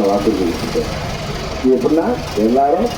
நான் வாக்குறுதி கொடுத்துட்டேன். இது எப்படின்னா எல்லாரும்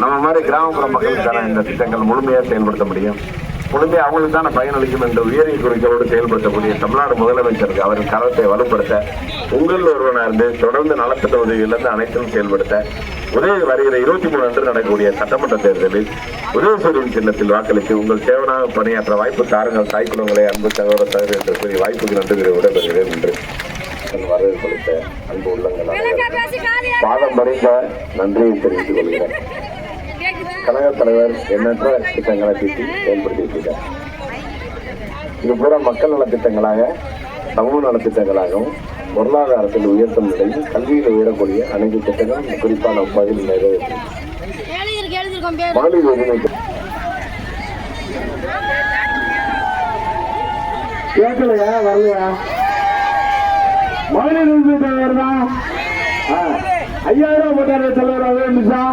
நம்ம மாதிரி கிராமப்புற மக்களுக்கான இந்த திட்டங்கள் முழுமையாக செயல்படுத்த முடியும். முழுமையாக அவங்களுக்கு தானே பயனளிக்கும் என்ற உயரிய குறிக்கோளோடு செயல்படுத்தக்கூடிய தமிழ்நாடு முதலமைச்சருக்கு அவரின் கரத்தை வலுப்படுத்த உங்களில் ஒருவனாக இருந்து தொடர்ந்து நலத்திட்ட உதவியிலிருந்து அனைத்தும் செயல்படுத்த வருகிற 23 அன்று நடக்கக்கூடிய சட்டமன்ற தேர்தலில் உதயசூரியன் சின்னத்தில் வாக்களித்து உங்கள் சேவனாக பணியாற்ற வாய்ப்பு தாருங்கள். தாய்க்குளங்களை அன்பு சகோதர சகோதரி என்று கூறி வாய்ப்புக்கு நன்றி விடைபெறுகிறேன் என்று வரவேற்பளித்த அன்பு உள்ளங்கள் பாதம் பறிந்த நன்றியை தெரிவித்துக் கொள்கிறேன். கழக தலைவர் எண்ணற்ற திட்டங்களை தீட்டி செயல்படுத்தியிருக்கிறார். இது பூரா மக்கள் நலத்திட்டங்களாக, சமூக நலத்திட்டங்களாகவும் பொருளாதாரத்தில் உயர்த்தும் நிலையில் கல்வியில் உயரக்கூடிய அனைத்து திட்டங்களும் குறிப்பான பகுதியில் நிறைவேற்றும் மாநில உரிமை கேட்கலையா வரலையா மாநில உரிமை வருதா 5000 போட்டாரு தலைவர். அதே நிமிஷம்